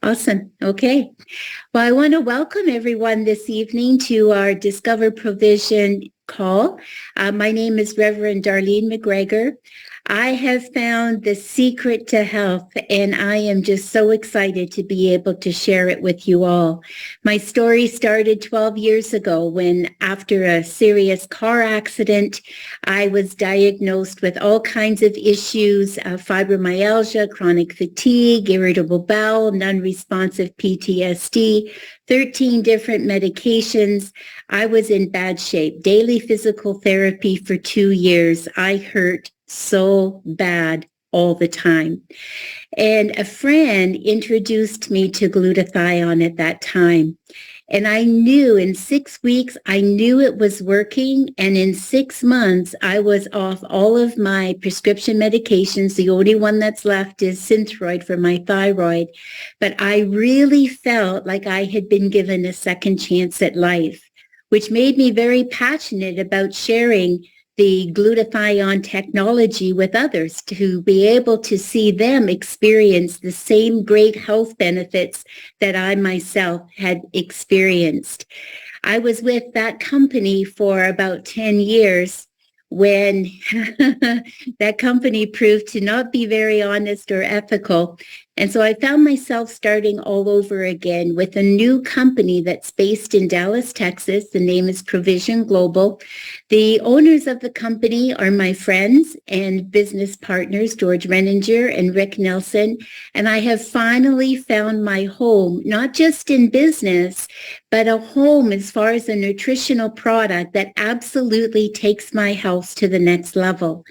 Awesome. Okay. Well, I want to welcome everyone this evening to our Discover Provision call. My name is Reverend Darlene McGregor. I have found the secret to health, and I am just so excited to be able to share it with you all. My story started 12 years ago when, after a serious car accident, I was diagnosed with all kinds of issues, fibromyalgia, chronic fatigue, irritable bowel, non-responsive PTSD, 13 different medications. I was in bad shape. Daily physical therapy for 2 years. I hurt so bad all the time. And a friend introduced me to glutathione at that time. And I knew in 6 weeks, I knew it was working. And in 6 months, I was off all of my prescription medications. The only one that's left is Synthroid for my thyroid. But I really felt like I had been given a second chance at life, which made me very passionate about sharing the glutathione technology with others to be able to see them experience the same great health benefits that I myself had experienced. I was with that company for about 10 years when that company proved to not be very honest or ethical. And so I found myself starting all over again with a new company that's based in Dallas, Texas. The name is Provizion Global. The owners of the company are my friends and business partners, George Renninger and Rick Nelson. And I have finally found my home, not just in business, but a home as far as a nutritional product that absolutely takes my health to the next level.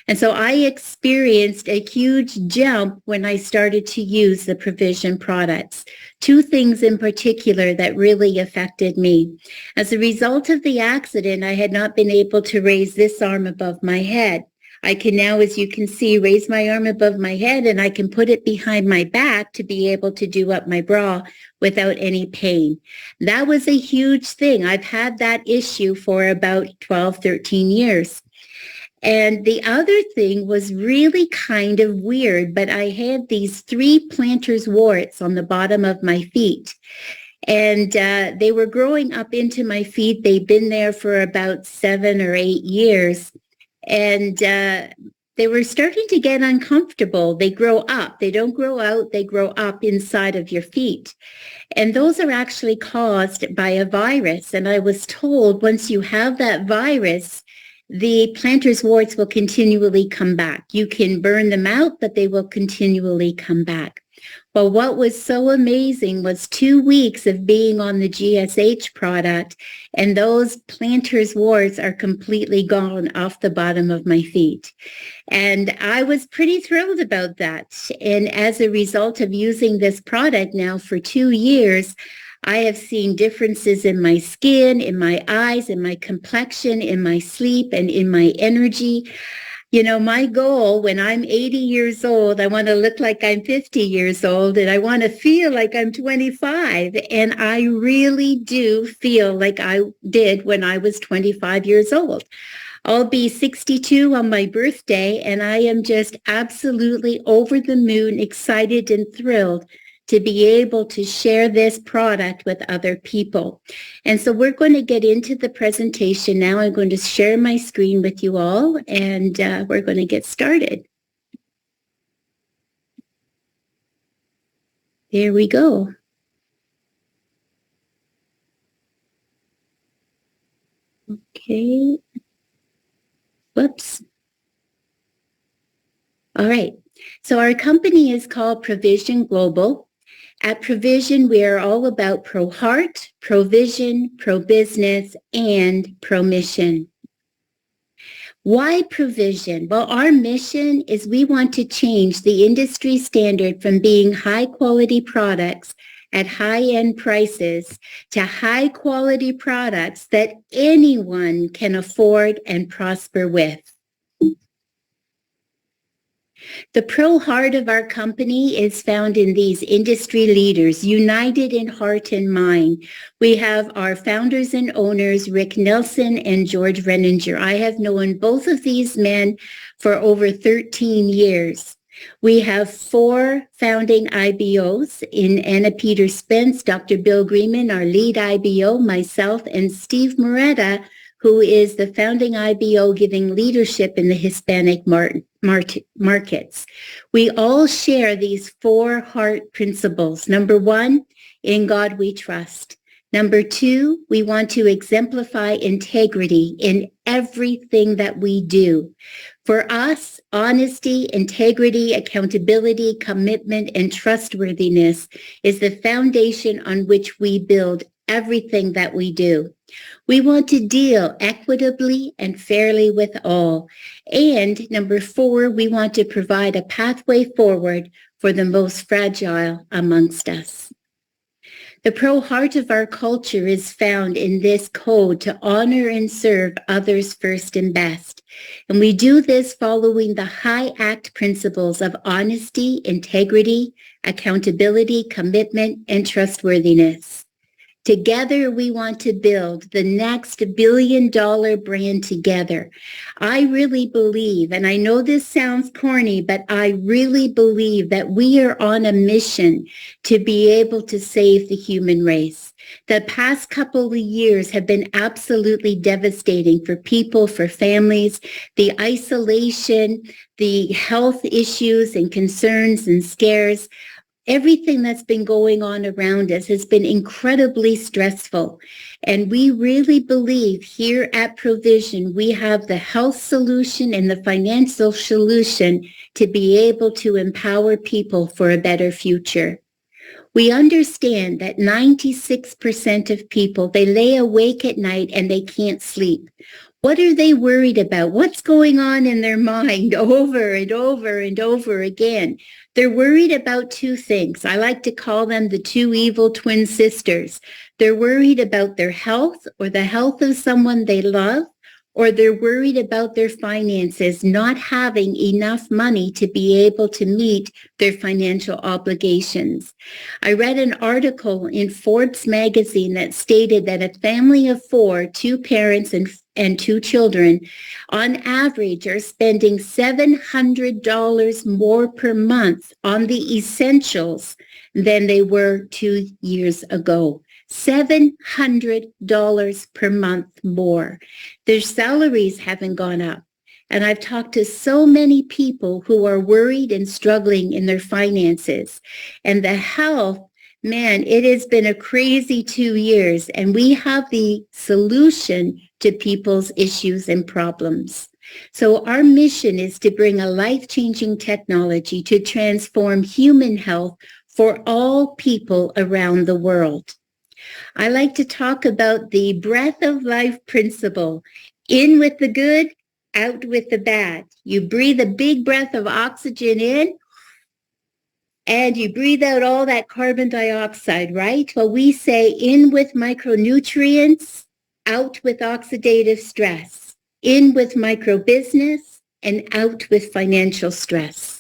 And so I experienced a huge jump when I started to use the Provizion products. Two things in particular that really affected me. As a result of the accident, I had not been able to raise this arm above my head. I can now, as you can see, raise my arm above my head, and I can put it behind my back to be able to do up my bra without any pain. That was a huge thing. I've had that issue for about 12, 13 years. And the other thing was really kind of weird, but I had these 3 plantar's warts on the bottom of my feet. And they were growing up into my feet. They'd been there for about 7 or 8 years. And they were starting to get uncomfortable. They grow up. They don't grow out. They grow up inside of your feet. And those are actually caused by a virus. And I was told once you have that virus, the plantar's warts will continually come back. You can burn them out, but they will continually come back. Well, what was so amazing was 2 weeks of being on the GSH product, and those plantar's warts are completely gone off the bottom of my feet. And I was pretty thrilled about that. And as a result of using this product now for 2 years, I have seen differences in my skin, in my eyes, in my complexion, in my sleep, and in my energy. You know, my goal when I'm 80 years old, I want to look like I'm 50 years old, and I want to feel like I'm 25. And I really do feel like I did when I was 25 years old. I'll be 62 on my birthday, and I am just absolutely over the moon, excited and thrilled to be able to share this product with other people. And so we're going to get into the presentation now. I'm going to share my screen with you all, and we're going to get started. There we go. Okay. Whoops. All right. So our company is called Provizion Global. At Provizion, we are all about pro-heart, pro-vision, pro-business, and pro-mission. Why Provizion? Well, our mission is we want to change the industry standard from being high-quality products at high-end prices to high-quality products that anyone can afford and prosper with. The pro heart of our company is found in these industry leaders, united in heart and mind. We have our founders and owners, Rick Nelson and George Renninger. I have known both of these men for over 13 years. We have 4 founding IBOs in Anna Peter Spence, Dr. Bill Greenman, our lead IBO, myself, and Steve Moretta, who is the founding IBO giving leadership in the Hispanic markets. We all share these 4 heart principles. Number 1, in God we trust. Number 2, we want to exemplify integrity in everything that we do. For us, honesty, integrity, accountability, commitment, and trustworthiness is the foundation on which we build everything that we do. We want to deal equitably and fairly with all. And number 4, we want to provide a pathway forward for the most fragile amongst us. The pro heart of our culture is found in this code to honor and serve others first and best. And we do this following the high act principles of honesty, integrity, accountability, commitment, and trustworthiness. Together, we want to build the next billion-dollar brand together. I really believe, and I know this sounds corny, but I really believe that we are on a mission to be able to save the human race. The past couple of years have been absolutely devastating for people, for families, the isolation, the health issues and concerns and scares. Everything that's been going on around us has been incredibly stressful. And we really believe here at Provizion, we have the health solution and the financial solution to be able to empower people for a better future. We understand that 96% of people, they lay awake at night and they can't sleep. What are they worried about? What's going on in their mind over and over and over again? They're worried about 2 things. I like to call them the 2 evil twin sisters. They're worried about their health or the health of someone they love, or they're worried about their finances, not having enough money to be able to meet their financial obligations. I read an article in Forbes magazine that stated that a family of 4, 2 parents and 2 children, on average are spending $700 more per month on the essentials than they were 2 years ago. $700 per month more. Their salaries haven't gone up. And I've talked to so many people who are worried and struggling in their finances. And the health, man, it has been a crazy 2 years. And we have the solution to people's issues and problems. So our mission is to bring a life-changing technology to transform human health for all people around the world. I like to talk about the breath of life principle. In with the good, out with the bad. You breathe a big breath of oxygen in, and you breathe out all that carbon dioxide, right? Well, we say in with micronutrients, out with oxidative stress, in with microbusiness, and out with financial stress.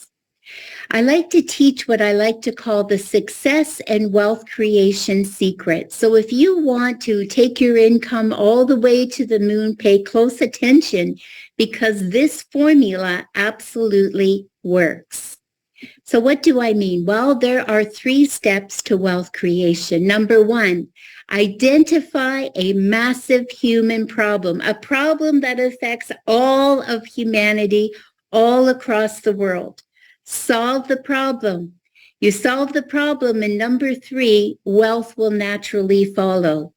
I like to teach what I like to call the success and wealth creation secret. So if you want to take your income all the way to the moon, pay close attention because this formula absolutely works. So what do I mean? Well, there are 3 steps to wealth creation. Number 1, identify a massive human problem, a problem that affects all of humanity all across the world. Solve the problem. You solve the problem, and number 3, wealth will naturally follow.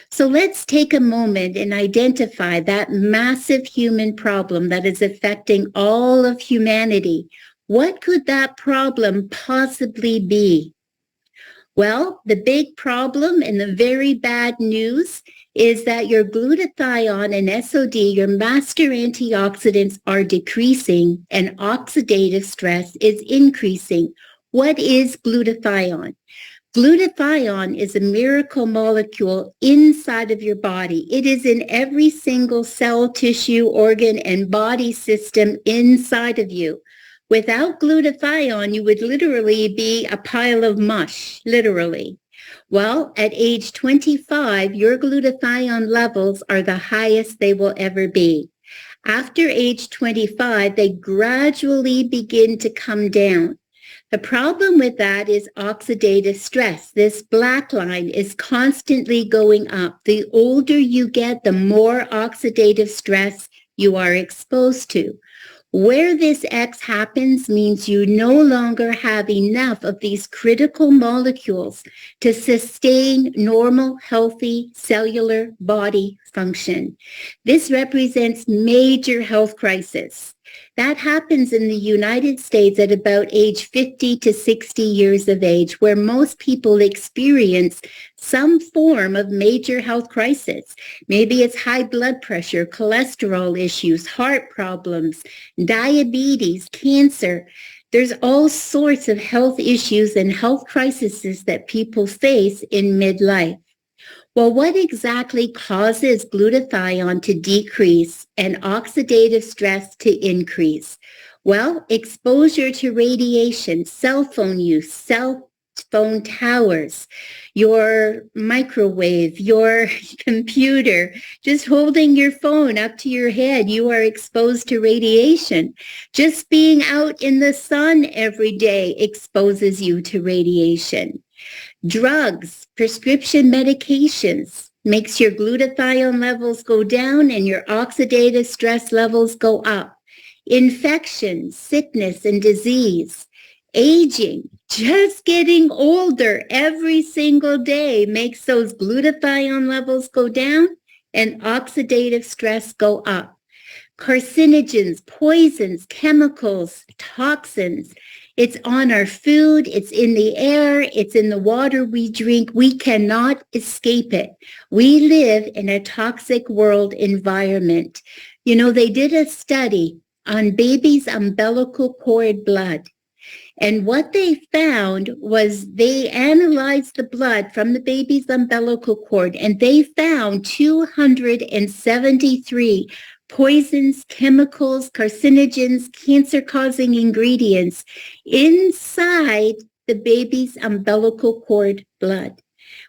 So let's take a moment and identify that massive human problem that is affecting all of humanity. What could that problem possibly be? Well, the big problem and the very bad news is that your glutathione and SOD, your master antioxidants, are decreasing and oxidative stress is increasing. What is glutathione? Glutathione is a miracle molecule inside of your body. It is in every single cell, tissue, organ, and body system inside of you. Without glutathione, you would literally be a pile of mush, literally. Well, at age 25, your glutathione levels are the highest they will ever be. After age 25, they gradually begin to come down. The problem with that is oxidative stress. This black line is constantly going up. The older you get, the more oxidative stress you are exposed to. Where this X happens means you no longer have enough of these critical molecules to sustain normal, healthy cellular body function. This represents major health crisis. That happens in the United States at about age 50 to 60 years of age, where most people experience some form of major health crisis. Maybe it's high blood pressure, cholesterol issues, heart problems, diabetes, cancer. There's all sorts of health issues and health crises that people face in midlife. Well, what exactly causes glutathione to decrease and oxidative stress to increase? Well, exposure to radiation, cell phone use, cell phone towers, your microwave, your computer, just holding your phone up to your head, you are exposed to radiation. Just being out in the sun every day exposes you to radiation. Drugs, prescription medications makes your glutathione levels go down and your oxidative stress levels go up. Infection, sickness, and disease. Aging, just getting older every single day makes those glutathione levels go down and oxidative stress go up. Carcinogens, poisons, chemicals, toxins. It's on our food, it's in the air, it's in the water we drink. We cannot escape it. We live in a toxic world environment. You know, they did a study on babies' umbilical cord blood. And what they found was they analyzed the blood from the baby's umbilical cord, and they found 273 poisons, chemicals, carcinogens, cancer-causing ingredients inside the baby's umbilical cord blood.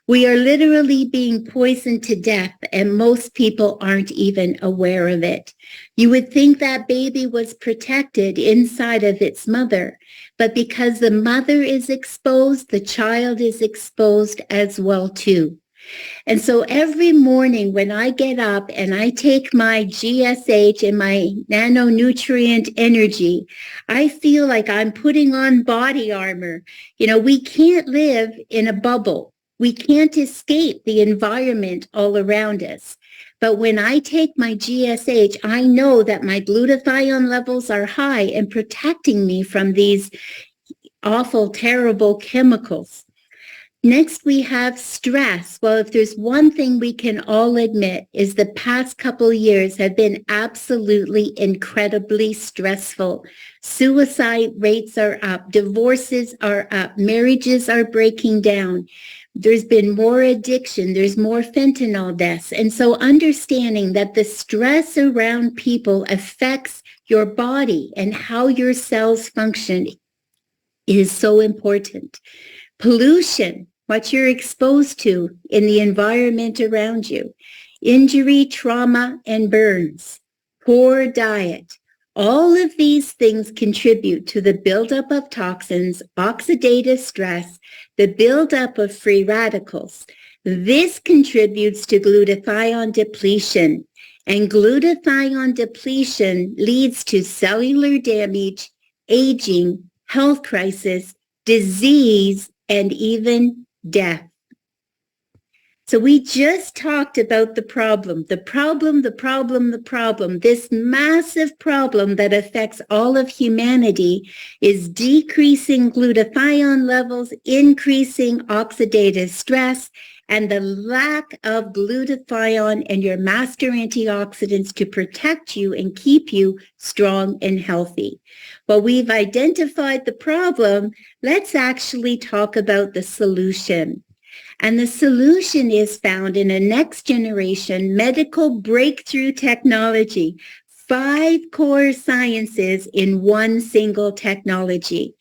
We are literally being poisoned to death, and most people aren't even aware of it. You would think that baby was protected inside of its mother, but because the mother is exposed, the child is exposed as well too. And so every morning when I get up and I take my GSH and my nanonutrient energy, I feel like I'm putting on body armor. You know, we can't live in a bubble. We can't escape the environment all around us. But when I take my GSH, I know that my glutathione levels are high and protecting me from these awful, terrible chemicals. Next, we have stress. Well, if there's one thing we can all admit is the past couple years have been absolutely incredibly stressful. Suicide rates are up, divorces are up, marriages are breaking down. There's been more addiction, there's more fentanyl deaths. And so understanding that the stress around people affects your body and how your cells function is so important. Pollution, what you're exposed to in the environment around you, injury, trauma, and burns, poor diet. All of these things contribute to the buildup of toxins, oxidative stress, the buildup of free radicals. This contributes to glutathione depletion, and glutathione depletion leads to cellular damage, aging, health crisis, disease, and even death. So we just talked about the problem, this massive problem that affects all of humanity is decreasing glutathione levels, increasing oxidative stress, and the lack of glutathione and your master antioxidants to protect you and keep you strong and healthy. Well, we've identified the problem. Let's actually talk about the solution. And the solution is found in a next generation medical breakthrough technology, 5 core sciences in one single technology.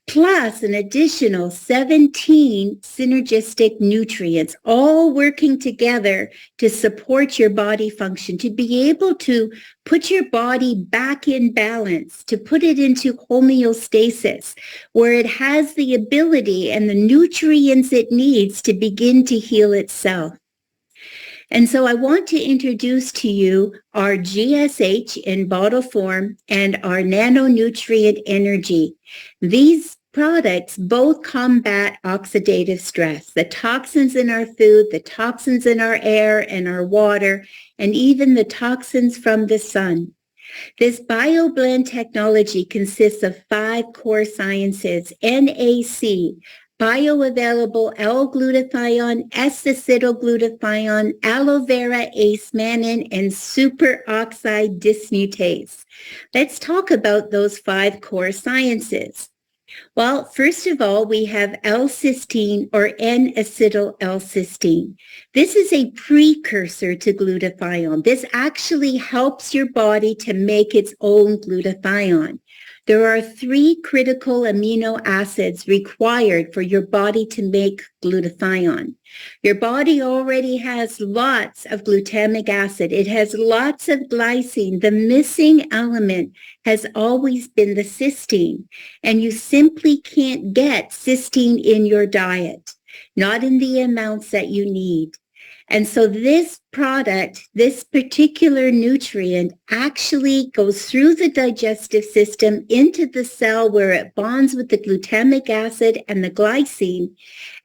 plus an additional 17 synergistic nutrients, all working together to support your body function, to be able to put your body back in balance, to put it into homeostasis, where it has the ability and the nutrients it needs to begin to heal itself. And so I want to introduce to you our GSH in bottle form and our nanonutrient energy. These products both combat oxidative stress, the toxins in our food, the toxins in our air and our water, and even the toxins from the sun. This BioBlend technology consists of 5 core sciences: NAC, bioavailable L-glutathione, S-acetylglutathione, aloe vera ace-mannan, and superoxide dismutase. Let's talk about those 5 core sciences. Well, first of all, we have L-cysteine or N-acetyl L-cysteine. This is a precursor to glutathione. This actually helps your body to make its own glutathione. There are 3 critical amino acids required for your body to make glutathione. Your body already has lots of glutamic acid. It has lots of glycine. The missing element has always been the cysteine, and you simply can't get cysteine in your diet, not in the amounts that you need. And so this product, this particular nutrient, actually goes through the digestive system into the cell where it bonds with the glutamic acid and the glycine,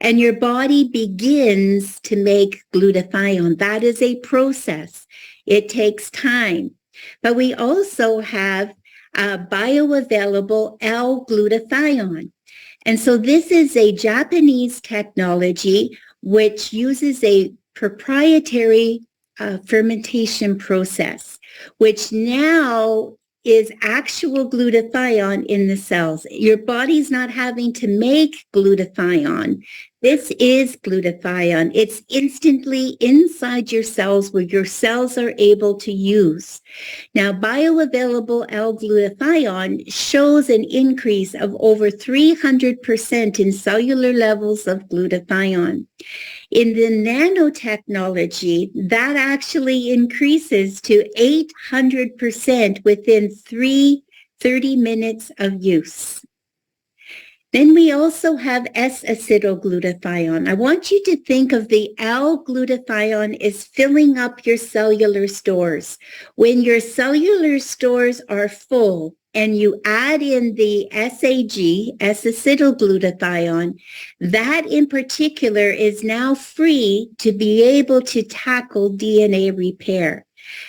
and your body begins to make glutathione. That is a process. It takes time. But we also have bioavailable L-glutathione. And so this is a Japanese technology which uses a proprietary fermentation process, which now is actual glutathione in the cells. Your body's not having to make glutathione. This is glutathione. It's instantly inside your cells where your cells are able to use. Now, bioavailable L-glutathione shows an increase of over 300% in cellular levels of glutathione. In the nanotechnology, that actually increases to 800% within 30 minutes of use. Then we also have S-acetylglutathione. I want you to think of the L-glutathione as filling up your cellular stores. When your cellular stores are full and you add in the SAG, S-acetylglutathione, that in particular is now free to be able to tackle DNA repair.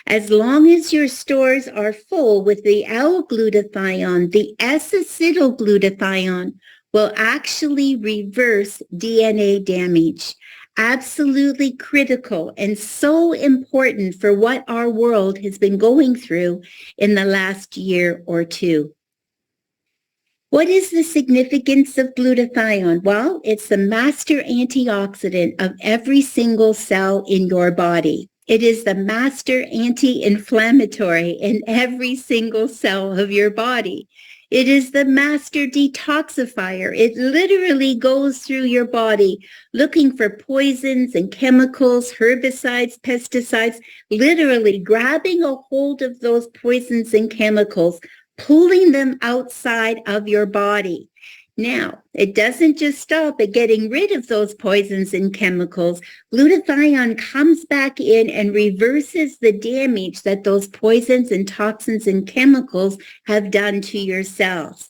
As long as your stores are full with the L-glutathione, the S-acetylglutathione will actually reverse DNA damage. Absolutely critical and so important for what our world has been going through in the last year or two. What is the significance of glutathione? Well, it's the master antioxidant of every single cell in your body. It is the master anti-inflammatory in every single cell of your body. It is the master detoxifier. It literally goes through your body looking for poisons and chemicals, herbicides, pesticides, literally grabbing a hold of those poisons and chemicals, pulling them outside of your body. Now, it doesn't just stop at getting rid of those poisons and chemicals. Glutathione comes back in and reverses the damage that those poisons and toxins and chemicals have done to your cells.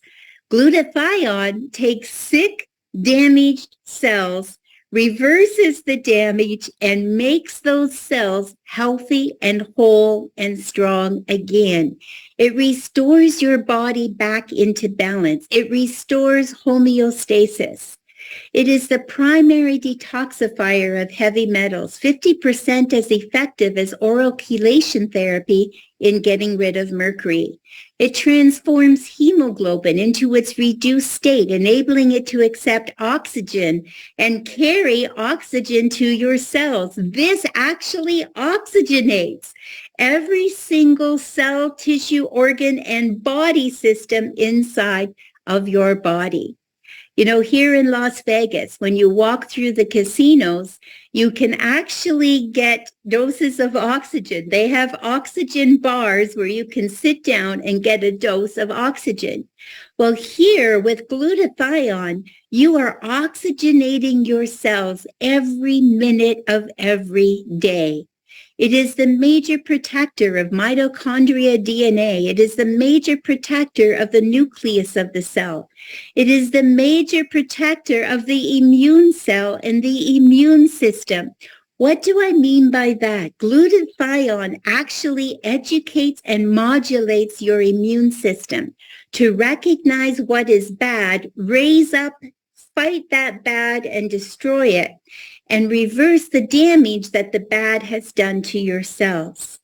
Glutathione takes sick, damaged cells, reverses the damage, and makes those cells healthy and whole and strong again. It restores your body back into balance. It restores homeostasis. It is the primary detoxifier of heavy metals, 50% as effective as oral chelation therapy in getting rid of mercury. It transforms hemoglobin into its reduced state, enabling it to accept oxygen and carry oxygen to your cells. This actually oxygenates every single cell, tissue, organ, and body system inside of your body. You know, here in Las Vegas, when you walk through the casinos, you can actually get doses of oxygen. They have oxygen bars where you can sit down and get a dose of oxygen. Well, here with glutathione, you are oxygenating your cells every minute of every day. It is the major protector of mitochondria DNA. It is the major protector of the nucleus of the cell. It is the major protector of the immune cell and the immune system. What do I mean by that? Glutathione actually educates and modulates your immune system to recognize what is bad, raise up, fight that bad, and destroy it, and reverse the damage that the bad has done to your cells.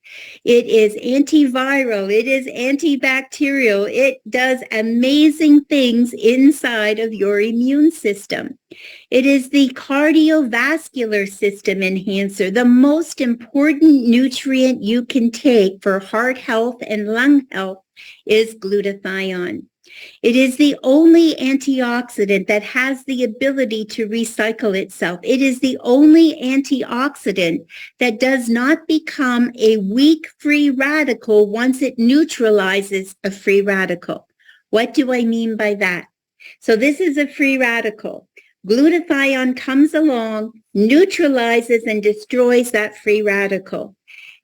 It is antiviral. It is antibacterial. It does amazing things inside of your immune system. It is the cardiovascular system enhancer, the most important nutrient you can take for heart health and lung health is glutathione. It is the only antioxidant that has the ability to recycle itself. It is the only antioxidant that does not become a weak free radical once it neutralizes a free radical. What do I mean by that? So this is a free radical. Glutathione comes along, neutralizes and destroys that free radical.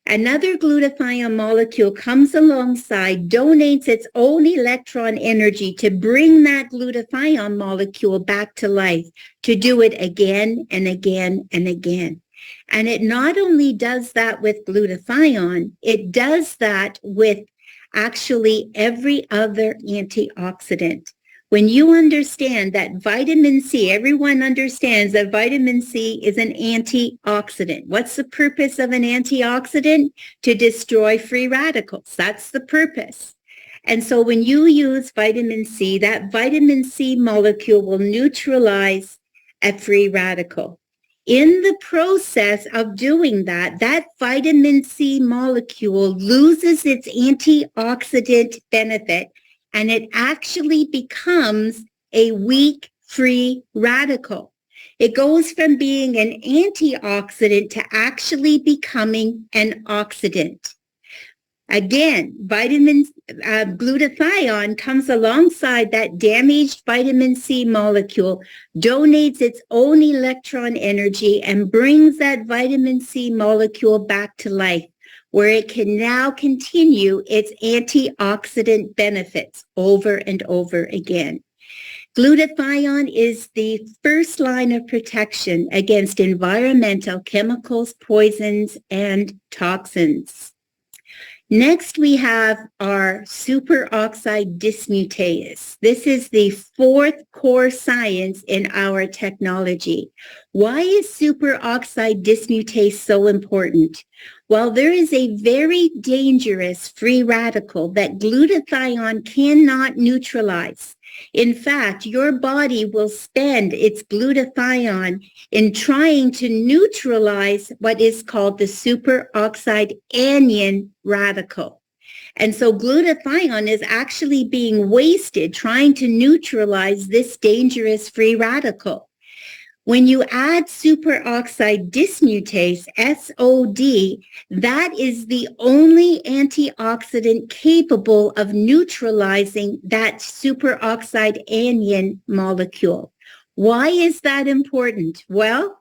Another glutathione molecule comes alongside, donates its own electron energy to bring that glutathione molecule back to life, to do it again and again and again. And it not only does that with glutathione, it does that with actually every other antioxidant. When you understand that vitamin C, everyone understands that vitamin C is an antioxidant. What's the purpose of an antioxidant? To destroy free radicals. That's the purpose. And so when you use vitamin C, that vitamin C molecule will neutralize a free radical. In the process of doing that, that vitamin C molecule loses its antioxidant benefit, and it actually becomes a weak free radical. It goes from being an antioxidant to actually becoming an oxidant. Again, glutathione comes alongside that damaged vitamin C molecule, donates its own electron energy, and brings that vitamin C molecule back to life, where it can now continue its antioxidant benefits over and over again. Glutathione is the first line of protection against environmental chemicals, poisons, and toxins. Next, we have our superoxide dismutase. This is the fourth core science in our technology. Why is superoxide dismutase so important? Well, there is a very dangerous free radical that glutathione cannot neutralize. In fact, your body will spend its glutathione in trying to neutralize what is called the superoxide anion radical. And so glutathione is actually being wasted trying to neutralize this dangerous free radical. When you add superoxide dismutase, SOD, that is the only antioxidant capable of neutralizing that superoxide anion molecule. Why is that important? Well,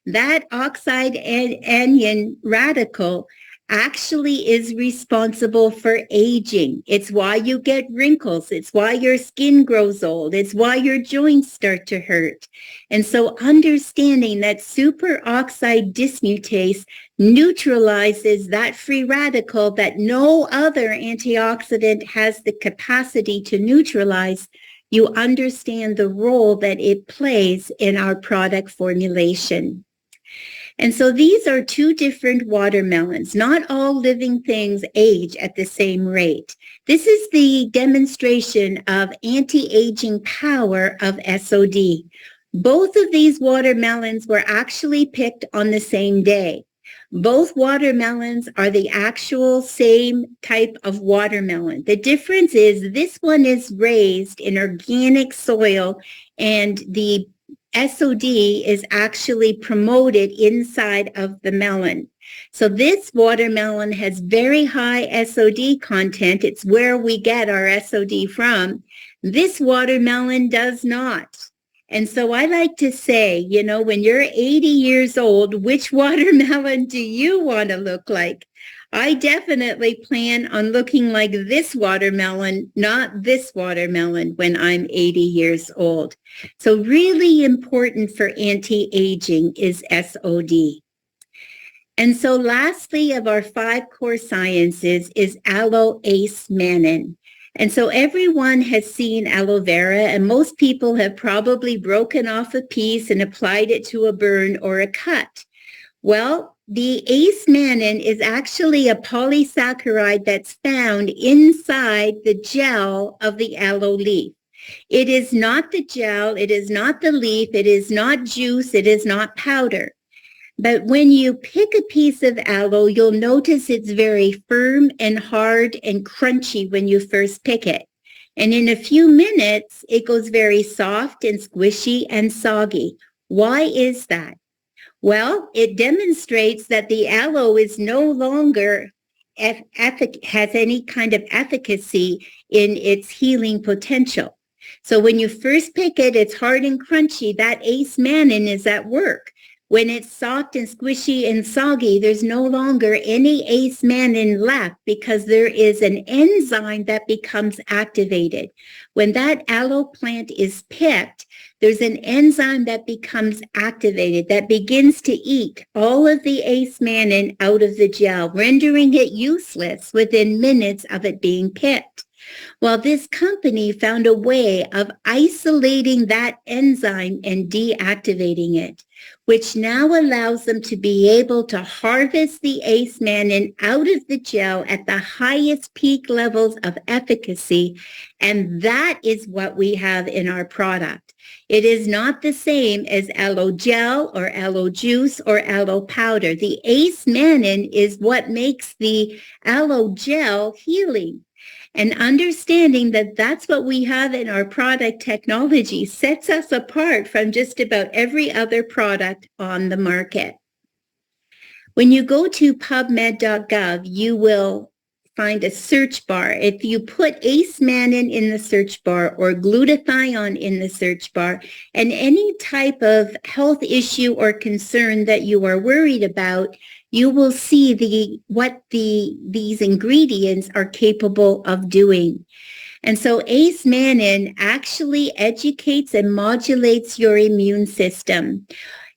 that oxide anion radical actually is responsible for aging. It's why you get wrinkles. It's why your skin grows old. It's why your joints start to hurt. And so understanding that superoxide dismutase neutralizes that free radical that no other antioxidant has the capacity to neutralize, you understand the role that it plays in our product formulation. And so these are two different watermelons. Not all living things age at the same rate. This is the demonstration of anti-aging power of SOD. Both of these watermelons were actually picked on the same day. Both watermelons are the actual same type of watermelon. The difference is this one is raised in organic soil and the SOD is actually promoted inside of the melon. So this watermelon has very high SOD content. It's where we get our SOD from. This watermelon does not. And so I like to say, you know, when you're 80 years old, which watermelon do you want to look like? I definitely plan on looking like this watermelon, not this watermelon when I'm 80 years old. So really important for anti-aging is SOD. And so lastly of our 5 core sciences is aloe-ace mannan. And so everyone has seen aloe vera, and most people have probably broken off a piece and applied it to a burn or a cut. Well, the ace mannan is actually a polysaccharide that's found inside the gel of the aloe leaf. It is not the gel, it is not the leaf, it is not juice, it is not powder. But when you pick a piece of aloe, you'll notice it's very firm and hard and crunchy when you first pick it. And in a few minutes, it goes very soft and squishy and soggy. Why is that? Well, it demonstrates that the aloe is no longer has any kind of efficacy in its healing potential. So when you first pick it, it's hard and crunchy. That ace mannan is at work. When it's soft and squishy and soggy, there's no longer any ace mannan left because there is an enzyme that becomes activated. When that aloe plant is picked, there's an enzyme that becomes activated that begins to eat all of the ace mannan out of the gel, rendering it useless within minutes of it being picked. Well, this company found a way of isolating that enzyme and deactivating it, which now allows them to be able to harvest the ace mannan out of the gel at the highest peak levels of efficacy. And that is what we have in our product. It is not the same as aloe gel or aloe juice or aloe powder. The ace mannan is what makes the aloe gel healing. And understanding that that's what we have in our product technology sets us apart from just about every other product on the market. When you go to pubmed.gov, you will find a search bar. If you put ace mannan in the search bar or glutathione in the search bar and any type of health issue or concern that you are worried about, you will see what these ingredients are capable of doing. And so ace mannan actually educates and modulates your immune system.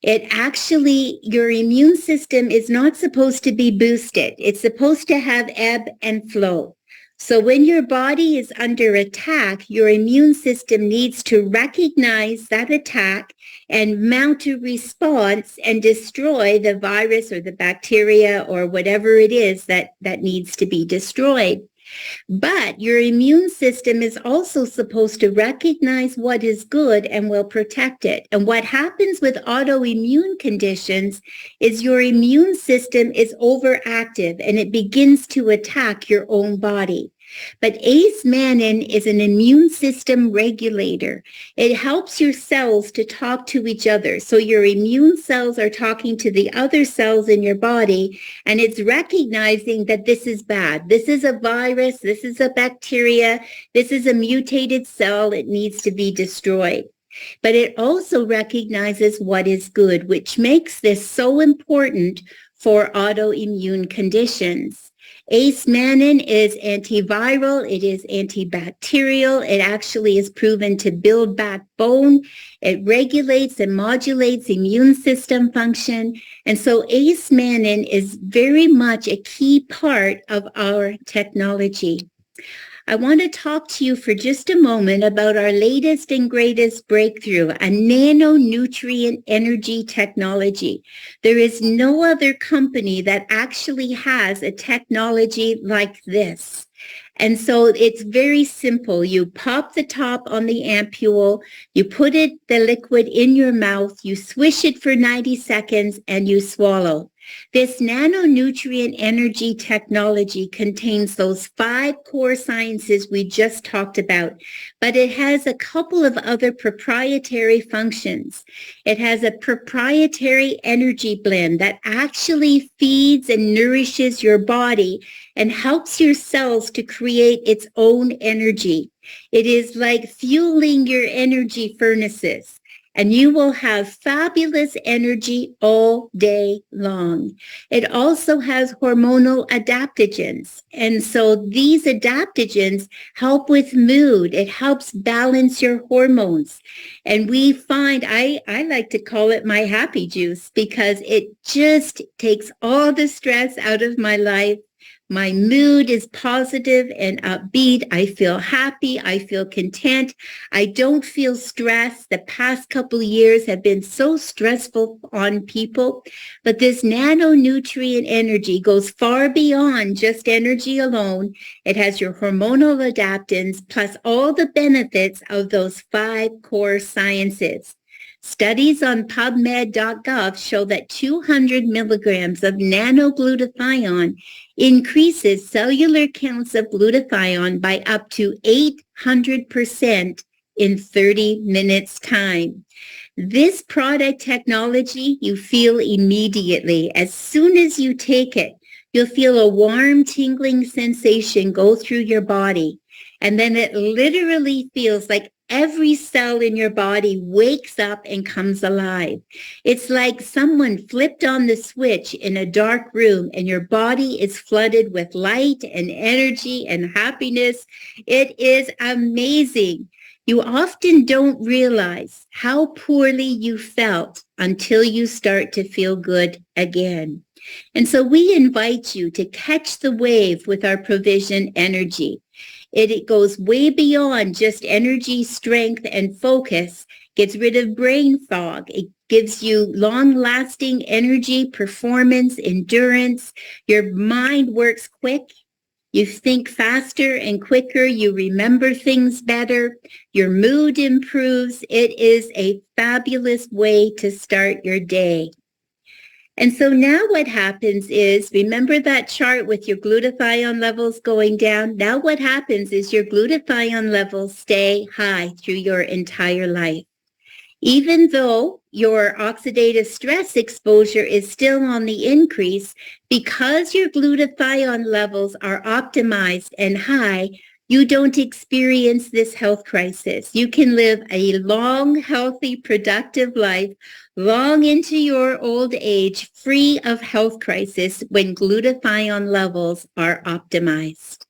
Your immune system is not supposed to be boosted. It's supposed to have ebb and flow. So when your body is under attack, your immune system needs to recognize that attack and mount a response and destroy the virus or the bacteria or whatever it is that needs to be destroyed. But your immune system is also supposed to recognize what is good and will protect it. And what happens with autoimmune conditions is your immune system is overactive and it begins to attack your own body. But ace mannan is an immune system regulator. It helps your cells to talk to each other. So your immune cells are talking to the other cells in your body, and it's recognizing that this is bad. This is a virus. This is a bacteria. This is a mutated cell. It needs to be destroyed. But it also recognizes what is good, which makes this so important for autoimmune conditions. Ace mannan is antiviral, it is antibacterial, it actually is proven to build back bone, it regulates and modulates immune system function, and so ace mannan is very much a key part of our technology. I want to talk to you for just a moment about our latest and greatest breakthrough, a nanonutrient energy technology. There is no other company that actually has a technology like this. And so it's very simple. You pop the top on the ampule, you put the liquid in your mouth, you swish it for 90 seconds, and you swallow. This nanonutrient energy technology contains those 5 core sciences we just talked about, but it has a couple of other proprietary functions. It has a proprietary energy blend that actually feeds and nourishes your body and helps your cells to create its own energy. It is like fueling your energy furnaces, and you will have fabulous energy all day long. It also has hormonal adaptogens. And so these adaptogens help with mood. It helps balance your hormones. And we find, I like to call it my happy juice, because it just takes all the stress out of my life. My mood is positive and upbeat. I feel happy. I feel content. I don't feel stressed. The past couple of years have been so stressful on people, but this nanonutrient energy goes far beyond just energy alone. It has your hormonal adaptants plus all the benefits of those 5 core sciences. Studies on PubMed.gov show that 200 milligrams of nanoglutathione increases cellular counts of glutathione by up to 800% in 30 minutes time. This product technology you feel immediately. As soon as you take it, you'll feel a warm, tingling sensation go through your body. And then it literally feels like every cell in your body wakes up and comes alive. It's like someone flipped on the switch in a dark room and your body is flooded with light and energy and happiness. It is amazing. You often don't realize how poorly you felt until you start to feel good again. And so we invite you to catch the wave with our Provizion energy. It goes way beyond just energy, strength, and focus, gets rid of brain fog. It gives you long-lasting energy, performance, endurance. Your mind works quick. You think faster and quicker. You remember things better. Your mood improves. It is a fabulous way to start your day. And so now what happens is, remember that chart with your glutathione levels going down? Now what happens is your glutathione levels stay high through your entire life. Even though your oxidative stress exposure is still on the increase, because your glutathione levels are optimized and high, you don't experience this health crisis. You can live a long, healthy, productive life long into your old age, free of health crisis when glutathione levels are optimized.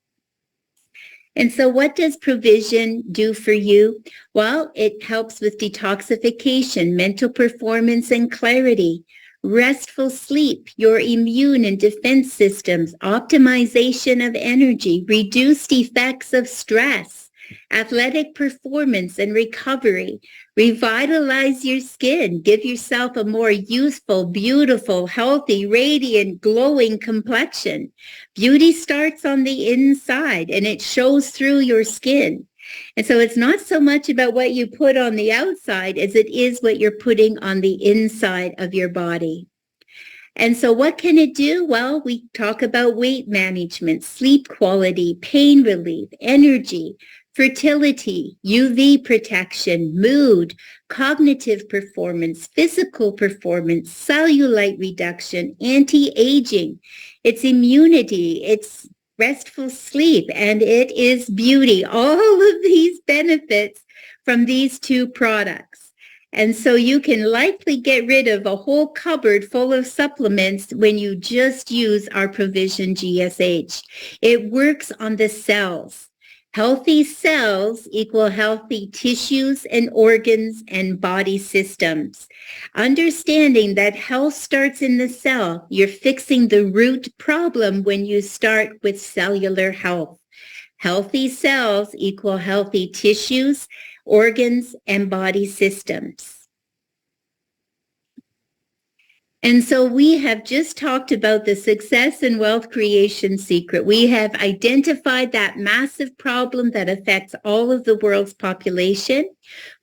And so what does Provizion do for you? Well, it helps with detoxification, mental performance and clarity, restful sleep, your immune and defense systems, optimization of energy, reduced effects of stress, athletic performance and recovery, revitalize your skin, give yourself a more youthful, beautiful, healthy, radiant, glowing complexion. Beauty starts on the inside and it shows through your skin. And so it's not so much about what you put on the outside as it is what you're putting on the inside of your body. And so what can it do? Well, we talk about weight management, sleep quality, pain relief, energy, fertility, UV protection, mood, cognitive performance, physical performance, cellulite reduction, anti-aging, it's immunity, it's restful sleep, and it is beauty. All of these benefits from these 2 products. And so you can likely get rid of a whole cupboard full of supplements when you just use our Provizion GSH. It works on the cells. Healthy cells equal healthy tissues and organs and body systems. Understanding that health starts in the cell, you're fixing the root problem when you start with cellular health. Healthy cells equal healthy tissues, organs, and body systems. And so we have just talked about the success and wealth creation secret. We have identified that massive problem that affects all of the world's population.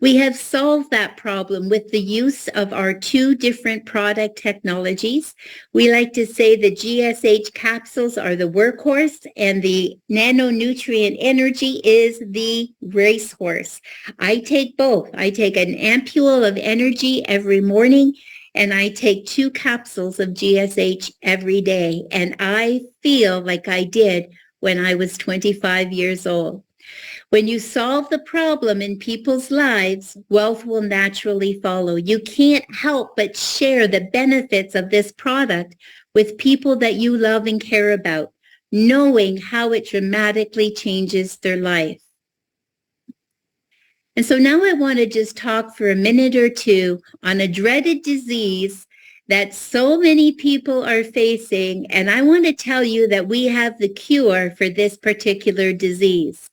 We have solved that problem with the use of our two different product technologies. We like to say the GSH capsules are the workhorse and the nanonutrient energy is the racehorse. I take both. I take an ampule of energy every morning, and I take 2 capsules of GSH every day, and I feel like I did when I was 25 years old. When you solve the problem in people's lives, wealth will naturally follow. You can't help but share the benefits of this product with people that you love and care about, knowing how it dramatically changes their life. And so now I want to just talk for a minute or two on a dreaded disease that so many people are facing. And I want to tell you that we have the cure for this particular disease.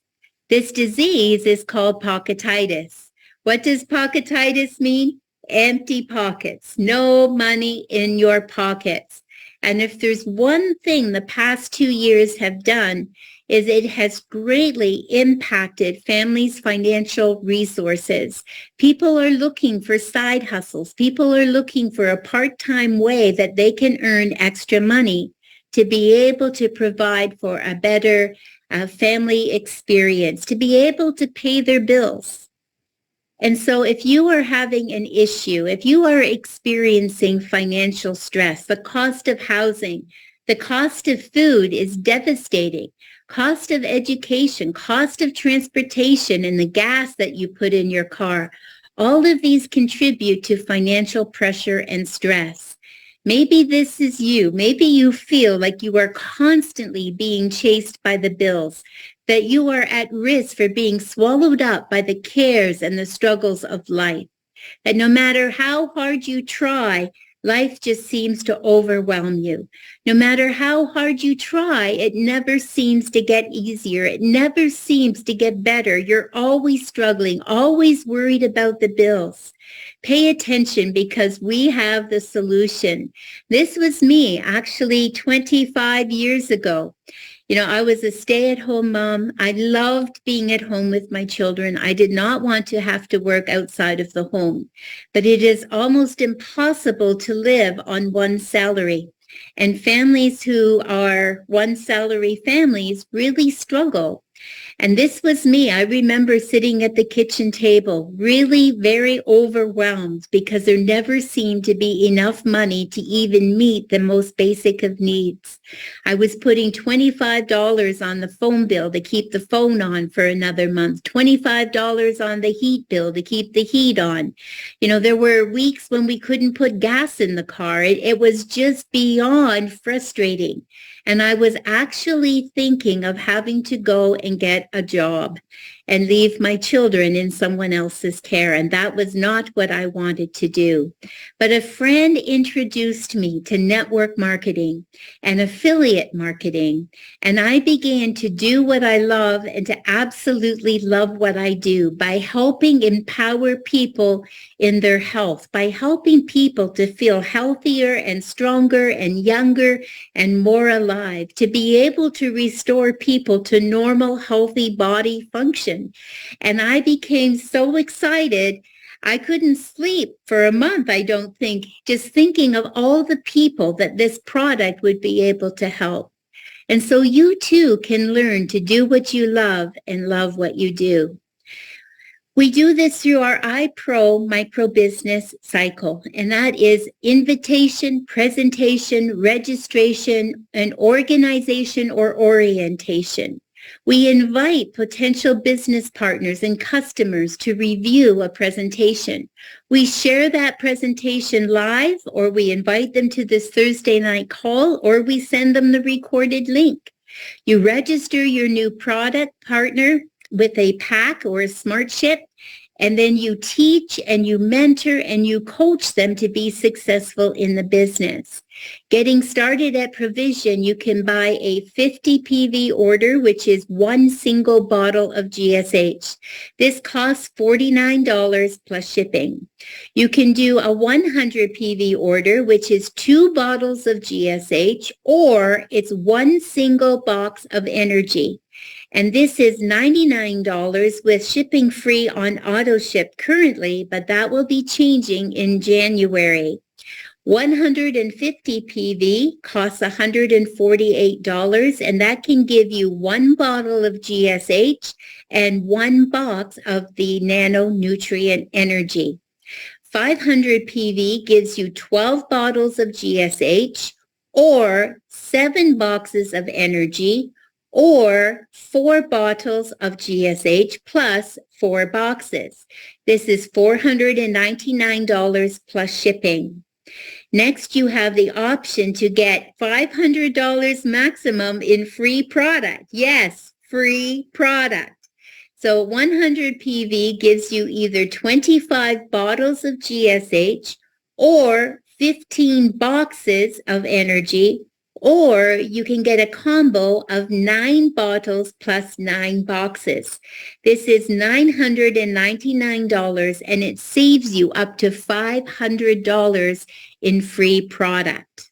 This disease is called pocketitis. What does pocketitis mean? Empty pockets, no money in your pockets. And if there's one thing the past 2 years have done, is it has greatly impacted families' financial resources. People are looking for side hustles. People are looking for a part-time way that they can earn extra money to be able to provide for a better family experience, to be able to pay their bills. And so if you are having an issue, if you are experiencing financial stress, the cost of housing, the cost of food is devastating. Cost of education, cost of transportation, and the gas that you put in your car, all of these contribute to financial pressure and stress. Maybe this is you. Maybe you feel like you are constantly being chased by the bills, that you are at risk for being swallowed up by the cares and the struggles of life, that no matter how hard you try, life just seems to overwhelm you. No matter how hard you try, it never seems to get easier. It never seems to get better. You're always struggling, always worried about the bills. Pay attention because we have the solution. This was me actually 25 years ago. You know, I was a stay-at-home mom. I loved being at home with my children. I did not want to have to work outside of the home, but it is almost impossible to live on one salary. And families who are one salary families really struggle. And this was me. I remember sitting at the kitchen table, really very overwhelmed because there never seemed to be enough money to even meet the most basic of needs. I was putting $25 on the phone bill to keep the phone on for another month, $25 on the heat bill to keep the heat on. You know, there were weeks when we couldn't put gas in the car. It was just beyond frustrating. And I was actually thinking of having to go and get a job and leave my children in someone else's care. And that was not what I wanted to do. But a friend introduced me to network marketing and affiliate marketing. And I began to do what I love and to absolutely love what I do by helping empower people in their health, by helping people to feel healthier and stronger and younger and more alive, to be able to restore people to normal, healthy body function. And I became so excited. I couldn't sleep for a month, I don't think, just thinking of all the people that this product would be able to help. And so you too can learn to do what you love and love what you do. We do this through our iPro micro business cycle, and that is invitation, presentation, registration, and organization or orientation. We invite potential business partners and customers to review a presentation. We share that presentation live, or we invite them to this Thursday night call, or we send them the recorded link. You register your new product partner with a pack or a smart chip, And then you teach and you mentor and you coach them to be successful in the business. Getting started at Provizion, you can buy a 50 PV order, which is one single bottle of GSH. This costs $49 plus shipping. You can do a 100 PV order, which is 2 bottles of GSH, or it's one single box of energy. And this is $99 with shipping free on auto ship currently, but that will be changing in January. 150 PV costs $148, and that can give you 1 bottle of GSH and 1 box of the nano nutrient energy. 500 PV gives you 12 bottles of GSH or 7 boxes of energy or 4 bottles of GSH plus 4 boxes. This is $499 plus shipping. Next, you have the option to get $500 maximum in free product. Yes, free product. So 100 PV gives you either 25 bottles of GSH or 15 boxes of energy, or you can get a combo of 9 bottles plus 9 boxes. This is $999, and it saves you up to $500 in free product.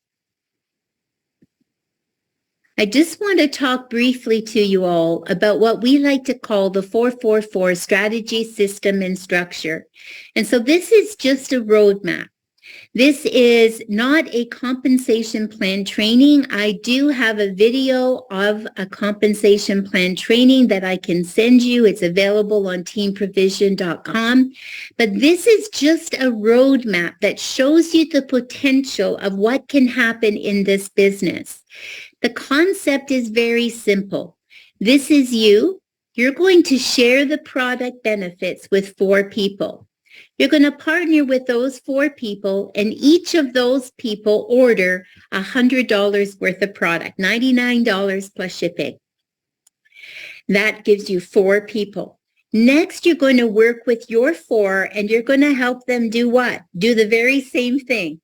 I just want to talk briefly to you all about what we like to call the 444 strategy, system, and structure. And so this is just a roadmap. This is not a compensation plan training. I do have a video of a compensation plan training that I can send you. It's available on teamprovision.com. But this is just a roadmap that shows you the potential of what can happen in this business. The concept is very simple. This is you. You're going to share the product benefits with 4 people. You're going to partner with those 4 people, and each of those people order $100 worth of product, $99 plus shipping. That gives you 4 people. Next, you're going to work with your 4, and you're going to help them do what? Do the very same thing.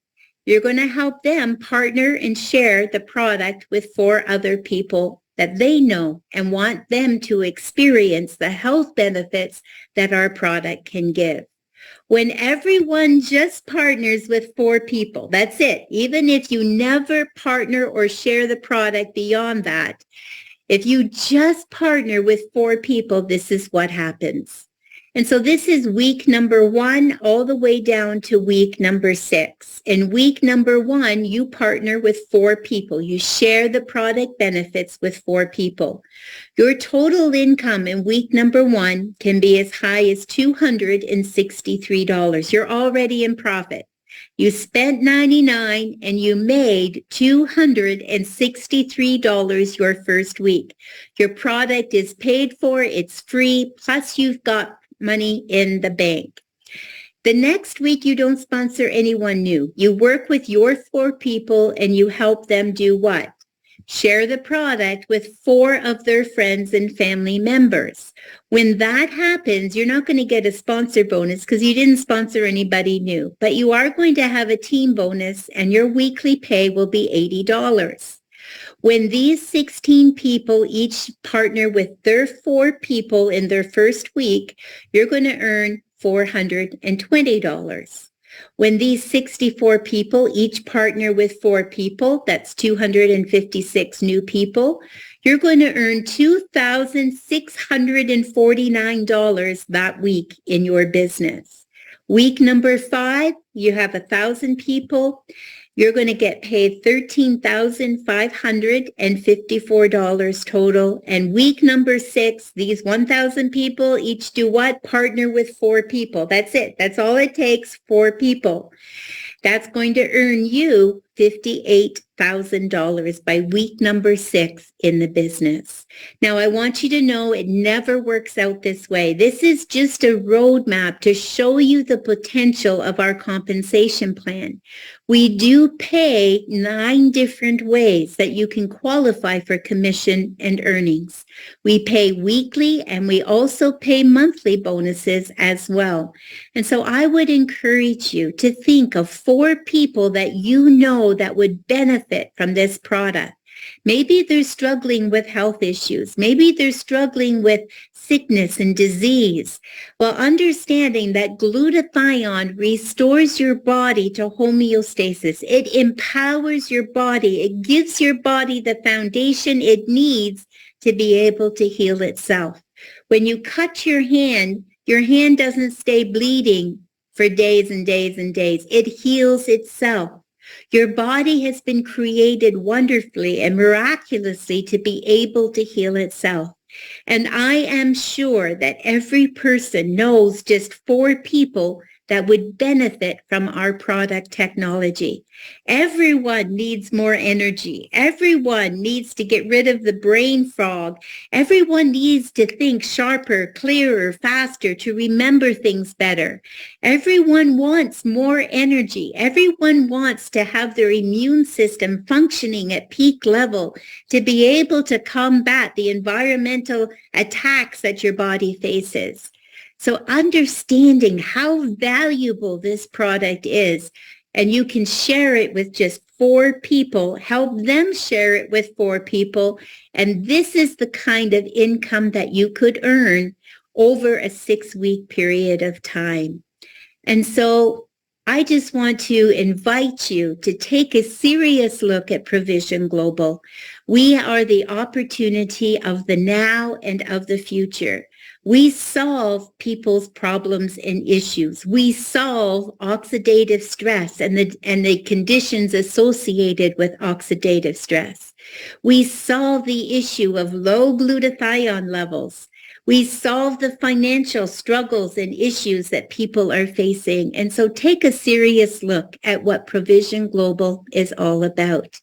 You're going to help them partner and share the product with 4 other people that they know and want them to experience the health benefits that our product can give. When everyone just partners with 4 people, that's it. Even if you never partner or share the product beyond that, if you just partner with 4 people, this is what happens. And so this is week number 1 all the way down to week number 6. In week number 1, you partner with 4 people. You share the product benefits with 4 people. Your total income in week number 1 can be as high as $263. You're already in profit. You spent $99 and you made $263 your first week. Your product is paid for, it's free, plus you've got money in the bank. The next week, you don't sponsor anyone new. You work with your 4 people and you help them do what? Share the product with 4 of their friends and family members. When that happens, you're not going to get a sponsor bonus because you didn't sponsor anybody new, but you are going to have a team bonus and your weekly pay will be $80. When these 16 people each partner with their 4 people in their first week, you're going to earn $420. When these 64 people each partner with 4 people, that's 256 new people, you're going to earn $2,649 that week in your business. Week number 5, you have 1,000 people. You're going to get paid $13,554 total. And week number 6, these 1,000 people each do what? Partner with 4 people. That's it. That's all it takes, 4 people. That's going to earn you $58,000 by week number 6 in the business. Now, I want you to know it never works out this way. This is just a roadmap to show you the potential of our compensation plan. We do pay 9 different ways that you can qualify for commission and earnings. We pay weekly and we also pay monthly bonuses as well. And so I would encourage you to think of 4 people that you know that would benefit from this product. Maybe they're struggling with health issues. Maybe they're struggling with sickness and disease. Well, understanding that glutathione restores your body to homeostasis. It empowers your body. It gives your body the foundation it needs to be able to heal itself. When you cut your hand doesn't stay bleeding for days and days and days. It heals itself. Your body has been created wonderfully and miraculously to be able to heal itself. And I am sure that every person knows just 4 people that would benefit from our product technology. Everyone needs more energy. Everyone needs to get rid of the brain fog. Everyone needs to think sharper, clearer, faster, to remember things better. Everyone wants more energy. Everyone wants to have their immune system functioning at peak level to be able to combat the environmental attacks that your body faces. So understanding how valuable this product is, and you can share it with just 4 people, help them share it with 4 people, and this is the kind of income that you could earn over a 6-week period of time. And so I just want to invite you to take a serious look at Provizion Global. We are the opportunity of the now and of the future. We solve people's problems and issues. We solve oxidative stress and the conditions associated with oxidative stress. We solve the issue of low glutathione levels. We solve the financial struggles and issues that people are facing. And so take a serious look at what Provizion Global is all about.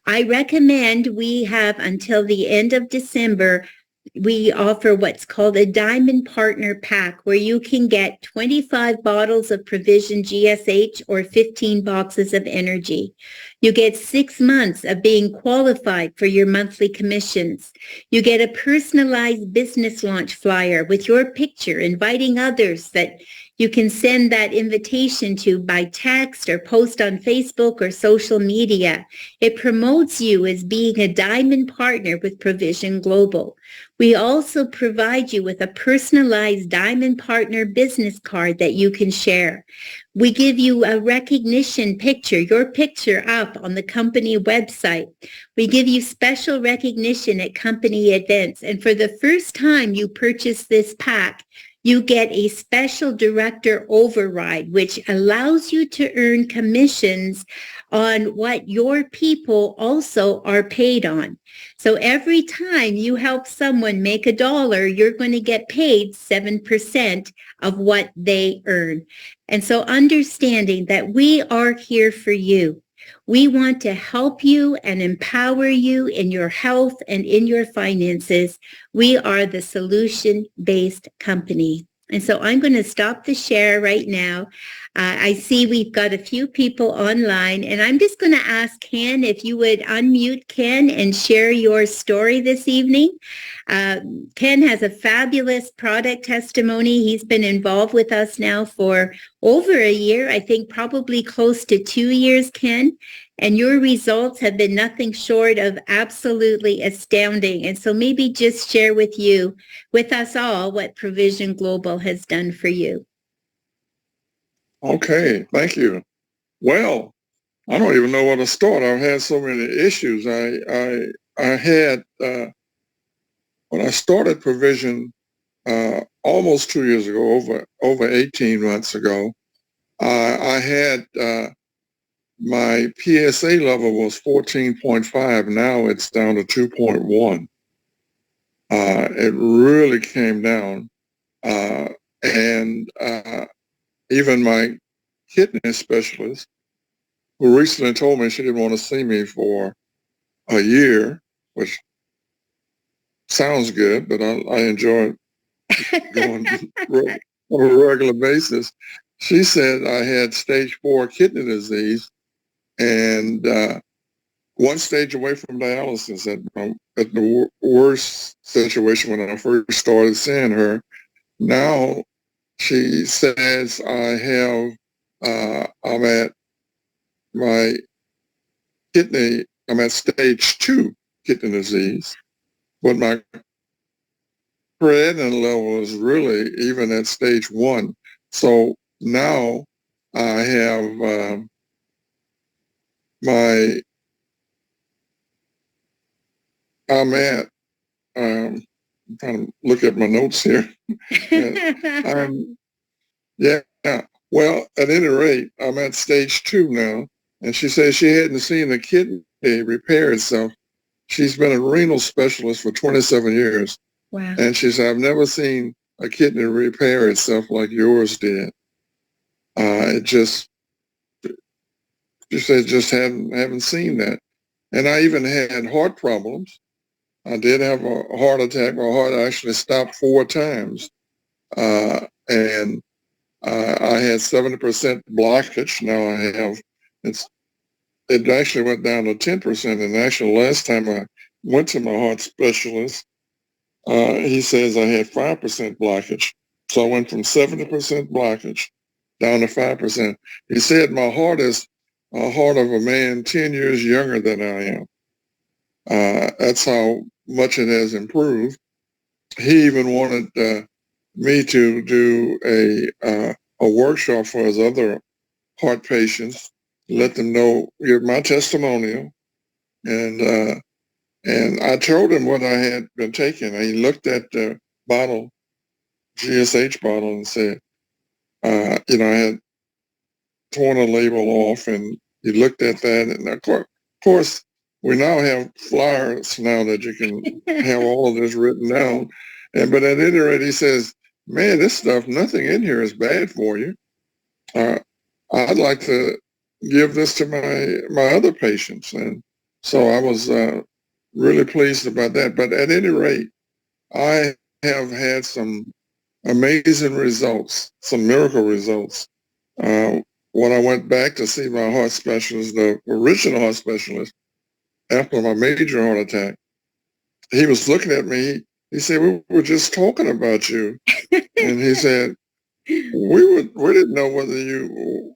I recommend we have until the end of December. We offer what's called a Diamond Partner Pack, where you can get 25 bottles of Provizion GSH or 15 boxes of energy. You get 6 months of being qualified for your monthly commissions. You get a personalized business launch flyer with your picture, inviting others that you can send that invitation to by text or post on Facebook or social media. It promotes you as being a diamond partner with Provizion Global. We also provide you with a personalized diamond partner business card that you can share. We give you a recognition picture, your picture up on the company website. We give you special recognition at company events. And for the first time you purchase this pack, you get a special director override, which allows you to earn commissions on what your people also are paid on. So every time you help someone make $1, you're going to get paid 7% of what they earn. And so understanding that we are here for you. We want to help you and empower you in your health and in your finances. We are the solution-based company. And so I'm going to stop the share right now. I see we've got a few people online, and I'm just going to ask Ken if you would unmute Ken and share your story this evening. Ken has a fabulous product testimony. He's been involved with us now for over a year, I think probably close to 2 years, Ken. And your results have been nothing short of absolutely astounding. And so maybe just share with us all, what Provizion Global has done for you. Okay, thank you. Well, I don't even know where to start. I've had so many issues. I had, when I started Provizion almost 2 years ago, over 18 months ago, I had my PSA level was 14.5. Now it's down to 2.1. It really came down. And even my kidney specialist who recently told me she didn't want to see me for a year, which sounds good, but I enjoy going on a regular basis. She said I had stage 4 kidney disease and one stage away from dialysis at the worst situation when I first started seeing her. Now she says I'm at my I'm at stage 2 kidney disease, but my creatinine level is really even at stage 1. So now I have my, I'm at, I'm trying to look at my notes here. I'm, yeah, well, at any rate, I'm at stage 2 now. And she says she hadn't seen a kidney repair itself. She's been a renal specialist for 27 years. Wow. And she said, I've never seen a kidney repair itself like yours did. It just, she said, just haven't seen that. And I even had heart problems. I did have a heart attack. My heart actually stopped 4 times. And I had 70% blockage. Now I have, it actually went down to 10%. And actually last time I went to my heart specialist, he says I had 5% blockage. So I went from 70% blockage down to 5%. He said my heart is a heart of a man 10 years younger than I am. That's how much it has improved. He even wanted me to do a workshop for his other heart patients, let them know, give my testimonial, and I told him what I had been taking. He looked at the bottle, GSH bottle, and said, I had torn a label off, and he looked at that, and of course, we now have flyers now that you can have all of this written down. But at any rate, he says, man, this stuff, nothing in here is bad for you. I'd like to give this to my other patients. And so I was really pleased about that. But at any rate, I have had some amazing results, some miracle results. When I went back to see my heart specialist, the original heart specialist, after my major heart attack, he was looking at me. He said, we were just talking about you. And he said, we didn't know whether you